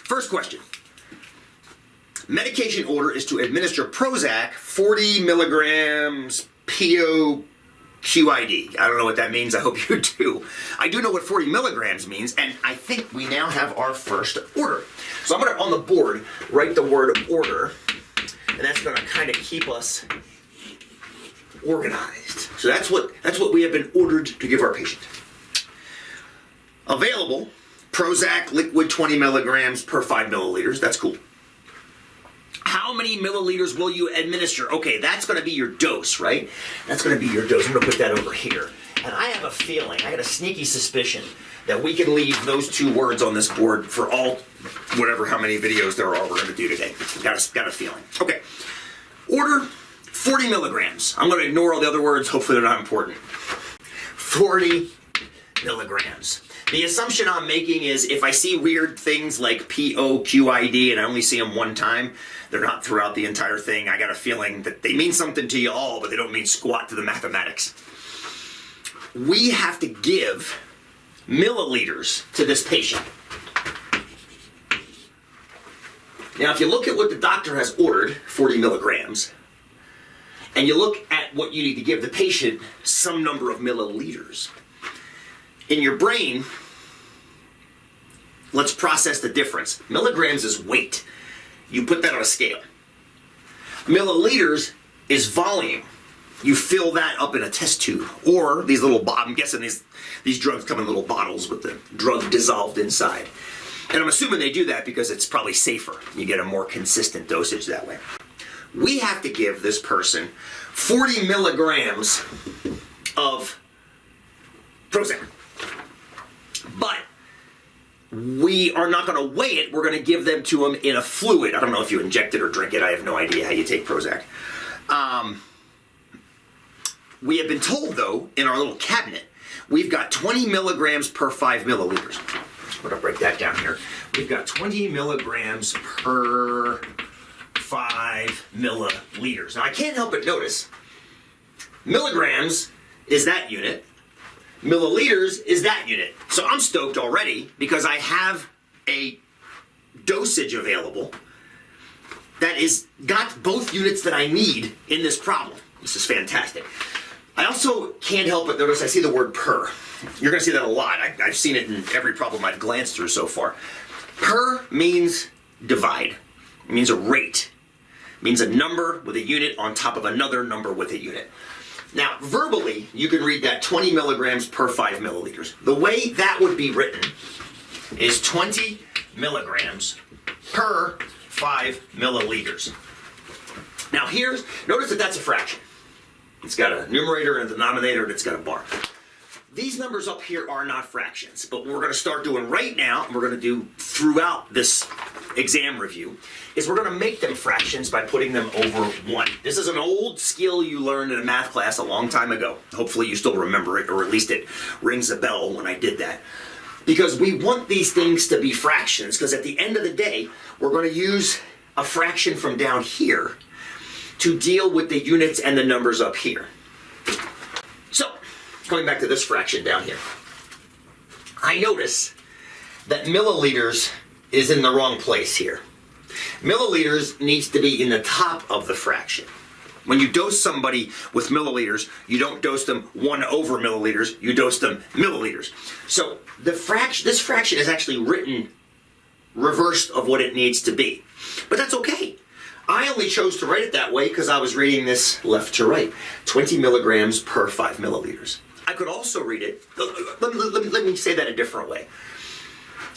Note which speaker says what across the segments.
Speaker 1: First question. Medication order is to administer Prozac 40 milligrams POQID. I don't know what that means. I hope you do. I do know what 40 milligrams means, and I think we now have our first order. So I'm going to, on the board, write the word order, and that's going to kind of keep us organized. So that's what we have been ordered to give our patient. Available, Prozac liquid 20 milligrams per 5 milliliters. That's cool. How many milliliters will you administer? Okay, that's going to be your dose, right? That's going to be your dose. I'm going to put that over here. And I have a feeling, I got a sneaky suspicion that we can leave those two words on this board for all, whatever, how many videos there are we're going to do today. Got a feeling. Okay, order 40 milligrams. I'm going to ignore all the other words. Hopefully they're not important. 40 milligrams. The assumption I'm making is if I see weird things like POQID and I only see them one time, they're not throughout the entire thing. I got a feeling that they mean something to you all, but they don't mean squat to the mathematics. We have to give milliliters to this patient. Now, if you look at what the doctor has ordered, 40 milligrams, and you look at what you need to give the patient, some number of milliliters, in your brain, let's process the difference. Milligrams is weight. You put that on a scale. Milliliters is volume. You fill that up in a test tube. Or these little, I'm guessing these drugs come in little bottles with the drug dissolved inside. And I'm assuming they do that because it's probably safer. You get a more consistent dosage that way. We have to give this person 40 milligrams of Prozac. But we are not going to weigh it. We're going to give them to them in a fluid. I don't know if you inject it or drink it. I have no idea how you take Prozac. We have been told, though, in our little cabinet, we've got 20 milligrams per 5 milliliters. I'm going to break that down here. We've got 20 milligrams per 5 milliliters. Now, I can't help but notice milligrams is that unit. Milliliters is that unit. So I'm stoked already because I have a dosage available that is got both units that I need in this problem. This is fantastic. I also can't help but notice I see the word per. You're going to see that a lot. I've seen it in every problem I've glanced through so far. Per means divide. It means a rate. It means a number with a unit on top of another number with a unit. Now, verbally, you can read that 20 milligrams per 5 milliliters. The way that would be written is 20 milligrams per 5 milliliters. Now, notice that that's a fraction. It's got a numerator and a denominator, and it's got a bar. These numbers up here are not fractions, but what we're going to start doing right now, and we're going to do throughout this exam review, is we're going to make them fractions by putting them over 1. This is an old skill you learned in a math class a long time ago. Hopefully you still remember it, or at least it rings a bell when I did that. Because we want these things to be fractions, because at the end of the day, we're going to use a fraction from down here to deal with the units and the numbers up here. So, going back to this fraction down here, I notice that milliliters is in the wrong place here. Milliliters needs to be in the top of the fraction. When you dose somebody with milliliters, you don't dose them 1 over milliliters, you dose them milliliters. So this fraction is actually written reversed of what it needs to be. But that's okay. I only chose to write it that way because I was reading this left to right. 20 milligrams per 5 milliliters. I could also read it, let me say that a different way.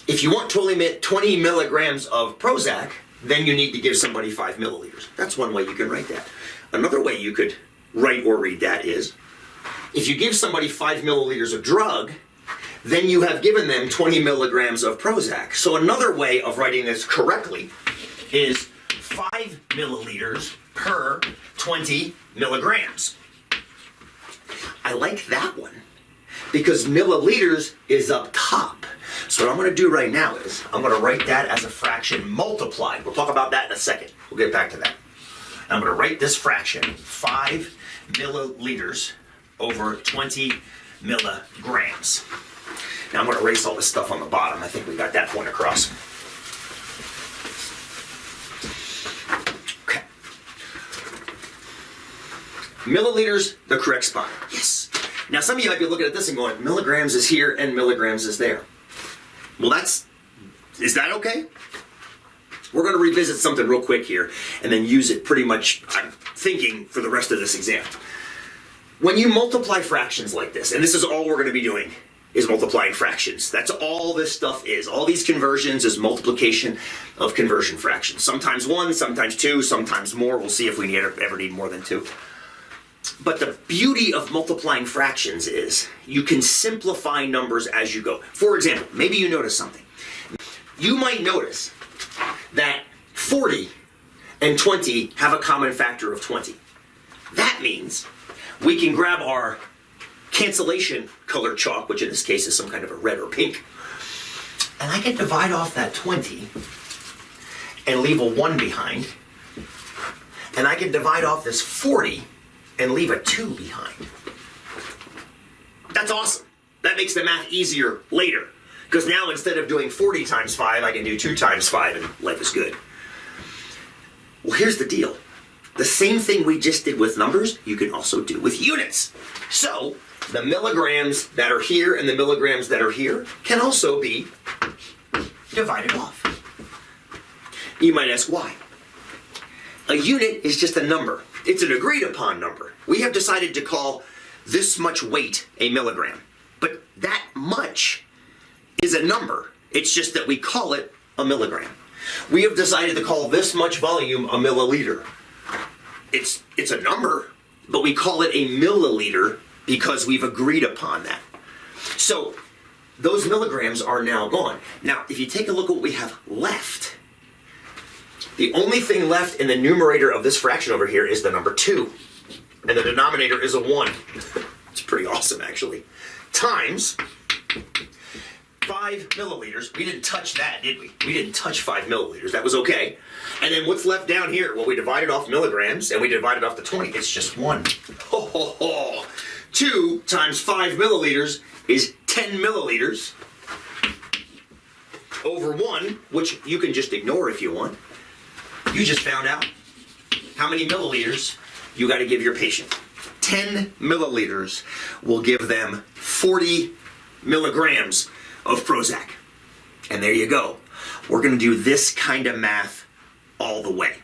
Speaker 1: If you want 20 milligrams of Prozac, then you need to give somebody 5 milliliters. That's one way you can write that. Another way you could write or read that is, if you give somebody 5 milliliters of drug, then you have given them 20 milligrams of Prozac. So another way of writing this correctly is 5 milliliters per 20 milligrams. I like that one because milliliters is up top. So what I'm going to do right now is I'm going to write that as a fraction multiplied. We'll talk about that in a second. We'll get back to that. I'm going to write this fraction, 5 milliliters over 20 milligrams. Now I'm going to erase all this stuff on the bottom. I think we got that point across. Milliliters, the correct spot. Yes. Now some of you might be looking at this and going, milligrams is here and milligrams is there. Well, is that okay? We're going to revisit something real quick here and then use it pretty much, I'm thinking, for the rest of this exam. When you multiply fractions like this, and this is all we're going to be doing, is multiplying fractions. That's all this stuff is. All these conversions is multiplication of conversion fractions. Sometimes one, sometimes two, sometimes more. We'll see if we ever need more than two. But the beauty of multiplying fractions is you can simplify numbers as you go. For example, maybe you notice something. You might notice that 40 and 20 have a common factor of 20. That means we can grab our cancellation colored chalk, which in this case is some kind of a red or pink, and I can divide off that 20 and leave a 1 behind, and I can divide off this 40 and leave a 2 behind. That's awesome. That makes the math easier later, because now instead of doing 40 times 5, I can do 2 times 5 and life is good. Well, here's the deal. The same thing we just did with numbers, you can also do with units. So, the milligrams that are here and the milligrams that are here can also be divided off. You might ask why. A unit is just a number. It's an agreed upon number. We have decided to call this much weight a milligram. But that much is a number. It's just that we call it a milligram. We have decided to call this much volume a milliliter. It's a number, but we call it a milliliter because we've agreed upon that. So those milligrams are now gone. Now, if you take a look at what we have left, the only thing left in the numerator of this fraction over here is the number 2. And the denominator is a 1. It's pretty awesome, actually. Times 5 milliliters. We didn't touch that, did we? We didn't touch 5 milliliters. That was okay. And then what's left down here? Well, we divided off milligrams, and we divided off the 20. It's just 1. Ho, ho, ho. 2 times 5 milliliters is 10 milliliters over 1, which you can just ignore if you want. You just found out how many milliliters you got to give your patient. 10 milliliters will give them 40 milligrams of Prozac. And there you go. We're going to do this kind of math all the way.